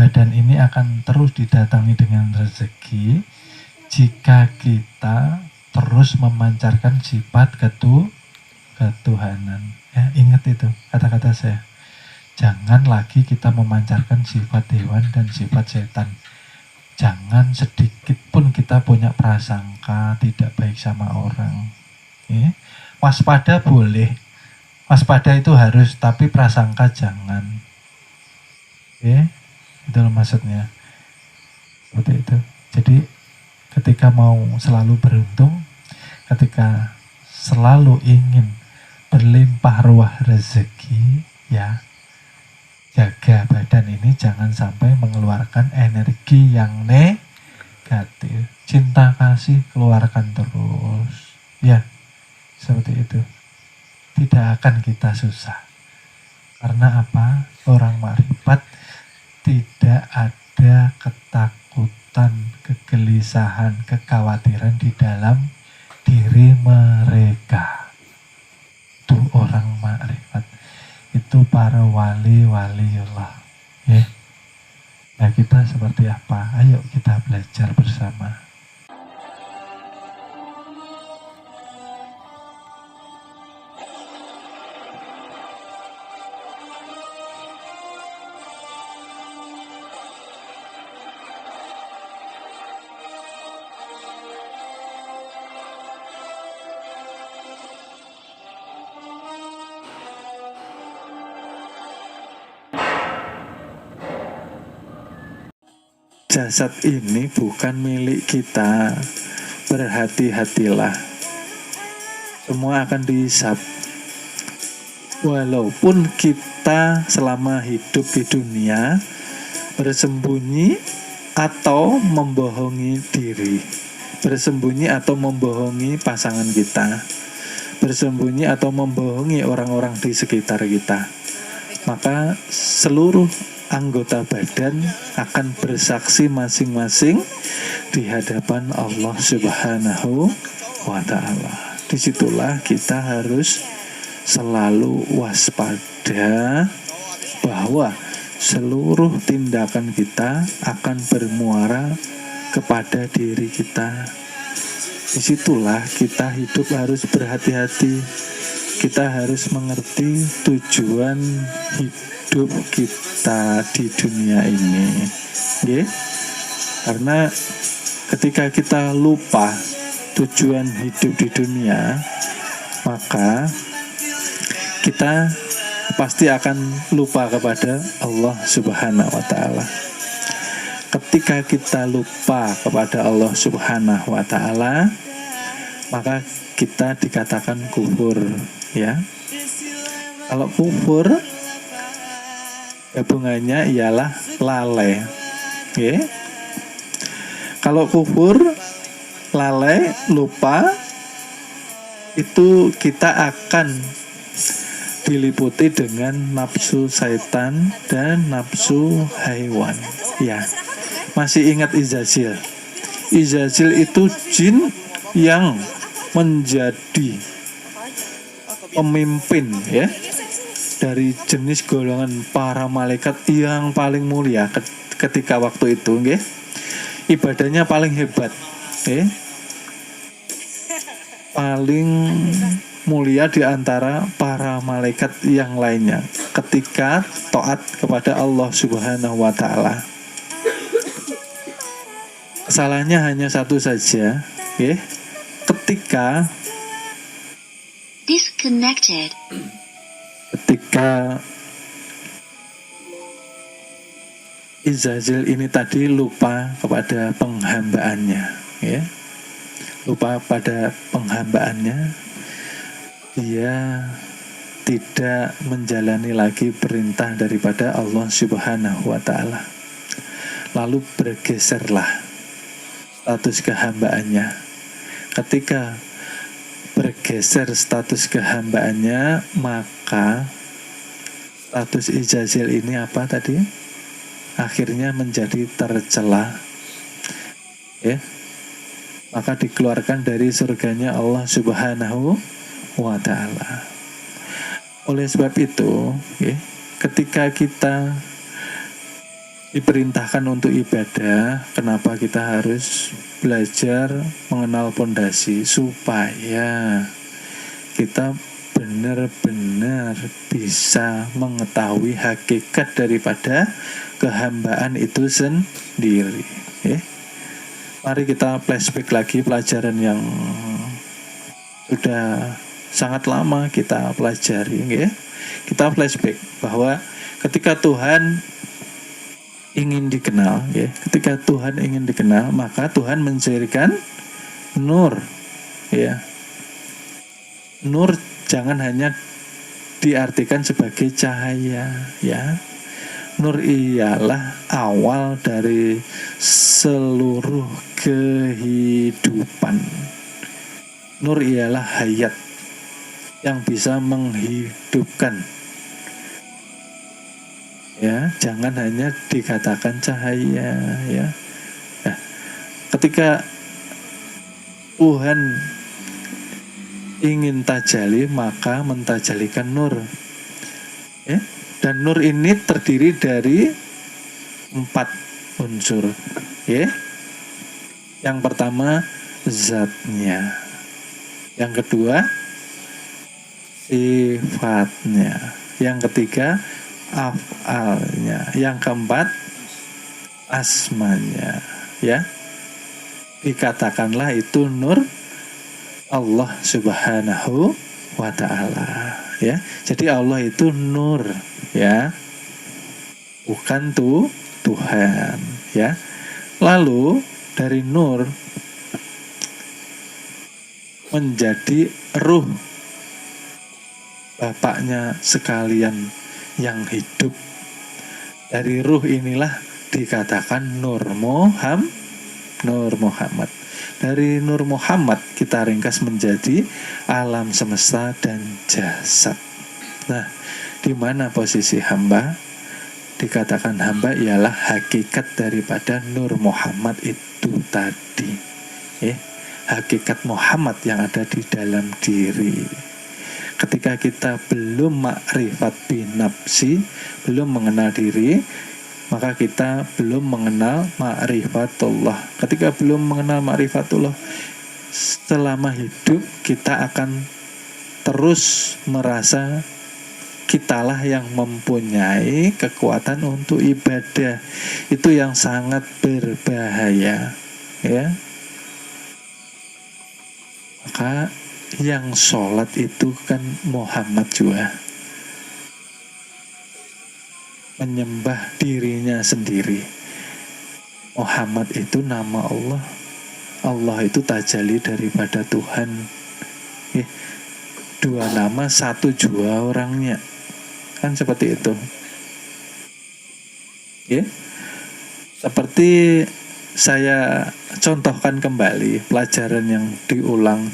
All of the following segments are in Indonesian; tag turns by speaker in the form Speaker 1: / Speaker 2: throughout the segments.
Speaker 1: badan ini akan terus didatangi dengan rezeki jika kita terus memancarkan sifat ketuhanan. Ya, ingat itu kata-kata saya. Jangan lagi kita memancarkan sifat hewan dan sifat setan. Jangan sedikit pun kita punya prasangka tidak baik sama orang. Ya. Waspada boleh, waspada itu harus, tapi prasangka jangan. Ya, itu maksudnya. Seperti itu. Jadi ketika mau selalu beruntung, ketika selalu ingin berlimpah ruah rezeki, ya jaga badan ini jangan sampai mengeluarkan energi yang negatif. Cinta kasih keluarkan terus, ya seperti itu. Tidak akan kita susah. Karena apa? Orang makrifat tidak ada ketakutan, kegelisahan, kekhawatiran di dalam diri mereka. Itu orang makrifat. Itu para wali-waliullah. Ya. Nah, kita seperti apa? Ayo kita belajar bersama. Jasad ini bukan milik kita. Berhati-hatilah. Semua akan dihisab. Walaupun kita selama hidup di dunia bersembunyi atau membohongi diri, bersembunyi atau membohongi pasangan kita, bersembunyi atau membohongi orang-orang di sekitar kita, maka seluruh anggota badan akan bersaksi masing-masing di hadapan Allah Subhanahu wa Ta'ala. Disitulah kita harus selalu waspada bahwa seluruh tindakan kita akan bermuara kepada diri kita. Disitulah kita hidup harus berhati-hati. Kita harus mengerti tujuan hidup kita di dunia ini, ya. Karena ketika kita lupa tujuan hidup di dunia, maka kita pasti akan lupa kepada Allah Subhanahu wa Ta'ala. Ketika kita lupa kepada Allah Subhanahu wa Ta'ala, maka kita dikatakan kufur, ya. Kalau kufur, gabungannya ialah lalai, ya. Kalau kufur, lalai, lupa, itu kita akan diliputi dengan nafsu syaitan dan nafsu haiwan, ya. Masih ingat Izazil? Izazil itu jin yang menjadi pemimpin, ya, dari jenis golongan para malaikat yang paling mulia ketika waktu itu, ya. Ibadahnya paling hebat, ya. Paling mulia di antara para malaikat yang lainnya ketika taat kepada Allah Subhanahu wa Ta'ala. Kesalahannya hanya satu saja, ya. Ketika
Speaker 2: disconnected.
Speaker 1: Ketika Izazil ini tadi lupa kepada penghambaannya, ya. Lupa pada penghambaannya, dia tidak menjalani lagi perintah daripada Allah Subhanahu wa Ta'ala. Lalu bergeserlah status kehambaannya. Ketika bergeser status kehambaannya, maka status Izazil ini apa tadi? Akhirnya menjadi tercela, ya. Maka dikeluarkan dari surganya Allah Subhanahu wa Ta'ala. Oleh sebab itu, ya, ketika kita diperintahkan untuk ibadah. Kenapa kita harus belajar mengenal pondasi? Supaya kita benar-benar bisa mengetahui hakikat daripada kehambaan itu sendiri. Mari kita flashback lagi pelajaran yang sudah sangat lama kita pelajari. Kita flashback bahwa ketika Tuhan ingin dikenal, ketika Tuhan ingin dikenal, maka Tuhan menjadikan nur. Nur jangan hanya diartikan sebagai cahaya, Nur ialah awal dari seluruh kehidupan. Nur ialah hayat yang bisa menghidupkan. Jangan hanya dikatakan cahaya, Nah, ketika Tuhan ingin tajali, maka mentajalikan nur. Dan nur ini terdiri dari 4 unsur. Yang pertama zatnya, yang kedua sifatnya, yang ketiga af'alnya, yang keempat asmanya. Dikatakanlah itu nur Allah Subhanahu wa ta'ala. Jadi Allah itu nur, bukan Tuhan. Lalu dari nur menjadi ruh, bapaknya sekalian yang hidup. Dari ruh inilah dikatakan Nur Muhammad. Dari Nur Muhammad kita ringkas menjadi alam semesta dan jasad. Nah, di mana posisi hamba? Dikatakan hamba ialah hakikat daripada Nur Muhammad itu tadi. Hakikat Muhammad yang ada di dalam diri. Ketika kita belum makrifat binafsi, belum mengenal diri, maka kita belum mengenal ma'rifatullah. Ketika belum mengenal ma'rifatullah, selama hidup kita akan terus merasa kitalah yang mempunyai kekuatan untuk ibadah. Itu yang sangat berbahaya. Maka yang sholat itu kan Muhammad juga, menyembah dirinya sendiri. Muhammad itu nama Allah. Allah itu tajalli daripada Tuhan. 2 nama 1 jua orangnya, kan seperti itu. Seperti saya contohkan kembali pelajaran yang diulang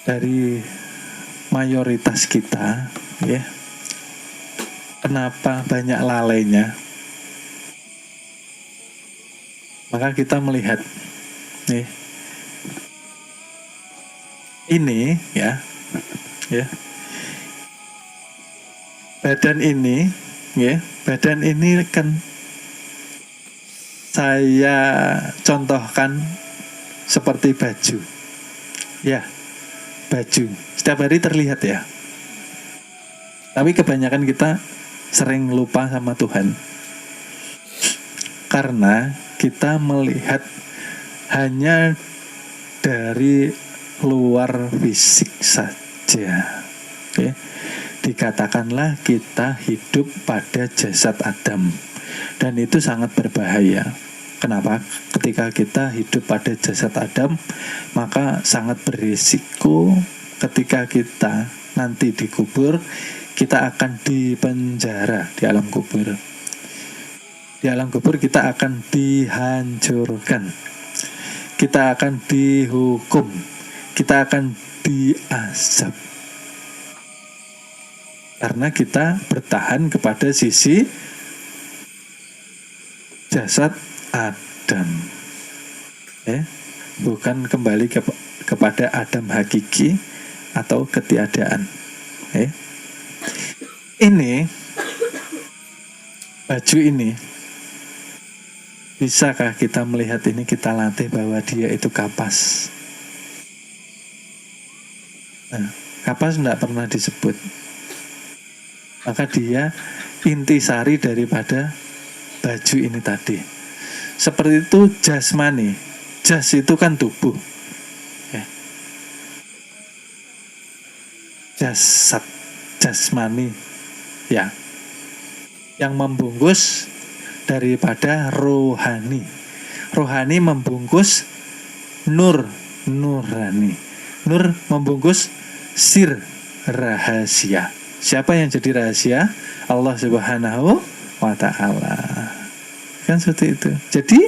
Speaker 1: dari mayoritas kita, kenapa banyak lalainya? Maka kita melihat ini badan ini kan saya contohkan seperti baju. Baju setiap hari terlihat, tapi kebanyakan kita sering lupa sama Tuhan karena kita melihat hanya dari luar fisik saja. Dikatakanlah kita hidup pada jasad Adam, dan itu sangat berbahaya. Kenapa? Ketika kita hidup pada jasad Adam, maka sangat berisiko ketika kita nanti dikubur, kita akan dipenjara di alam kubur. Di alam kubur kita akan dihancurkan, kita akan dihukum, kita akan diazab, karena kita bertahan kepada sisi jasad Adam, bukan kembali kepada Adam hakiki atau ketiadaan. Ini baju ini, bisakah kita melihat ini, kita latih bahwa dia itu kapas? Nah, kapas tidak pernah disebut. Maka dia intisari daripada baju ini tadi. Seperti itu jasmani. Jas itu kan tubuh. Ya. Jasad, jasmani. Ya. Yang membungkus daripada rohani. Rohani membungkus nur, nurani. Nur membungkus sir, rahasia. Siapa yang jadi rahasia? Allah Subhanahu wa ta'ala. Kan seperti itu. Jadi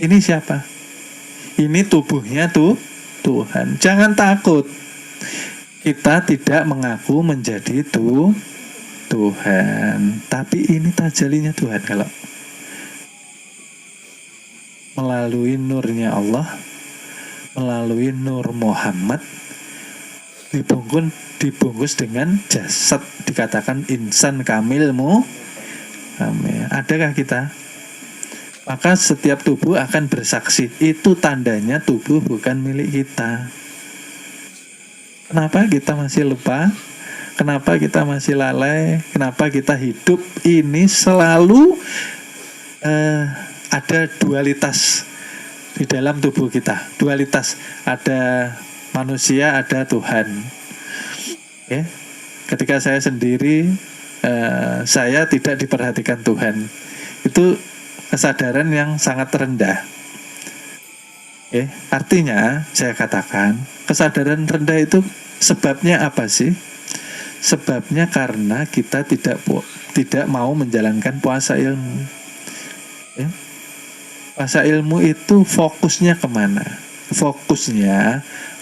Speaker 1: ini siapa? Ini tubuhnya Tuhan. Jangan takut. Kita tidak mengaku menjadi Tuhan, tapi ini tajalinya Tuhan. Kalau melalui nurnya Allah, melalui nur Muhammad, dibungkus dengan jasad, dikatakan insan kamilmu. Adakah kita? Maka setiap tubuh akan bersaksi. Itu tandanya tubuh bukan milik kita. Kenapa kita masih lupa? Kenapa kita masih lalai? Kenapa kita hidup ini selalu ada dualitas di dalam tubuh kita? Dualitas, ada manusia, ada Tuhan. Ya. Ketika saya sendiri, saya tidak diperhatikan Tuhan. Itu kesadaran yang sangat rendah. Artinya saya katakan kesadaran rendah itu sebabnya apa sih? Sebabnya karena kita tidak mau menjalankan puasa ilmu. Puasa ilmu itu fokusnya kemana? Fokusnya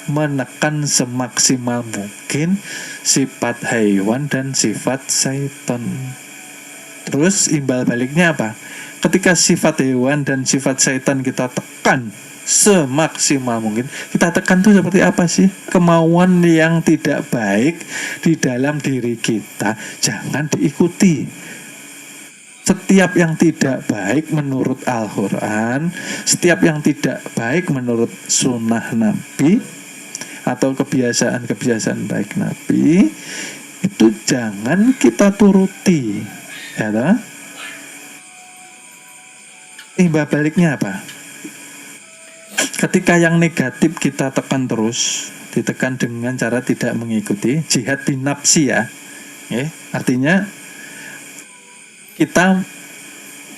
Speaker 1: menekan semaksimal mungkin sifat hewan dan sifat syaitan. Terus imbal baliknya apa? Ketika sifat hewan dan sifat syaitan kita tekan semaksimal mungkin, kita tekan tuh seperti apa sih? Kemauan yang tidak baik di dalam diri kita jangan diikuti. Setiap yang tidak baik menurut Al-Quran, setiap yang tidak baik menurut sunnah Nabi atau kebiasaan-kebiasaan baik Nabi, itu jangan kita turuti. Ya toh? Imbal baliknya apa? Ketika yang negatif kita tekan terus, ditekan dengan cara tidak mengikuti, jihad binafsi ya. Artinya kita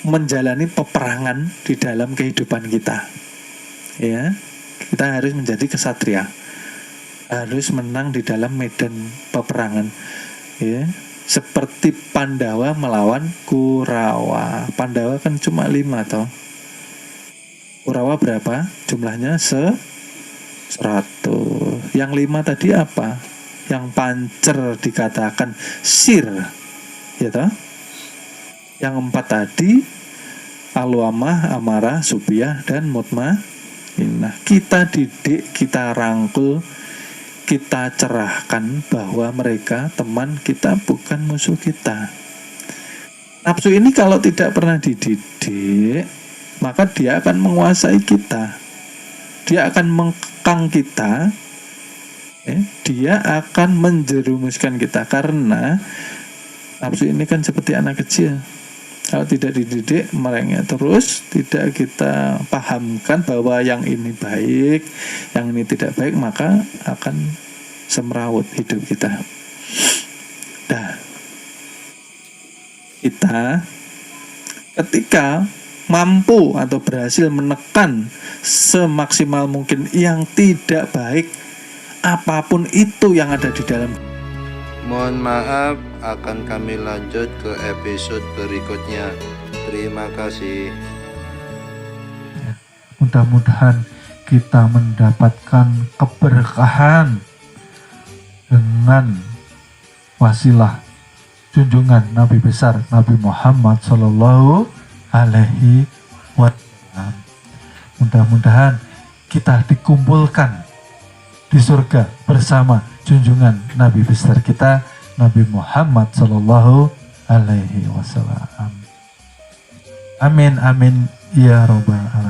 Speaker 1: menjalani peperangan di dalam kehidupan kita. Ya, kita harus menjadi kesatria. Harus menang di dalam medan peperangan. Ya, seperti Pandawa melawan Kurawa. Pandawa kan cuma 5 toh. Kurawa berapa? Jumlahnya 100. Yang 5 tadi apa? Yang pancer dikatakan sir. Ya toh? Yang 4 tadi alwamah, amarah, subiyah, dan mutmainnah. Kita didik, kita rangkul, kita cerahkan bahwa mereka teman kita, bukan musuh kita. Nafsu ini kalau tidak pernah dididik, maka dia akan menguasai kita. Dia akan mengkang kita. Dia akan menjerumuskan kita. Karena nafsu ini kan seperti anak kecil. Kalau tidak dididik, merengek terus, tidak kita pahamkan bahwa yang ini baik, yang ini tidak baik, maka akan semrawut hidup kita. Nah, kita ketika mampu atau berhasil menekan semaksimal mungkin yang tidak baik, apapun itu yang ada di dalam.
Speaker 2: Mohon maaf, akan kami lanjut ke episode berikutnya. Terima kasih.
Speaker 3: Mudah-mudahan kita mendapatkan keberkahan dengan wasilah junjungan Nabi besar Nabi Muhammad Sallallahu Alaihi Wasallam. Mudah-mudahan kita dikumpulkan di surga bersama junjungan Nabi besar kita Nabi Muhammad Sallallahu alaihi wasallam. Amin amin ya robbal alamin.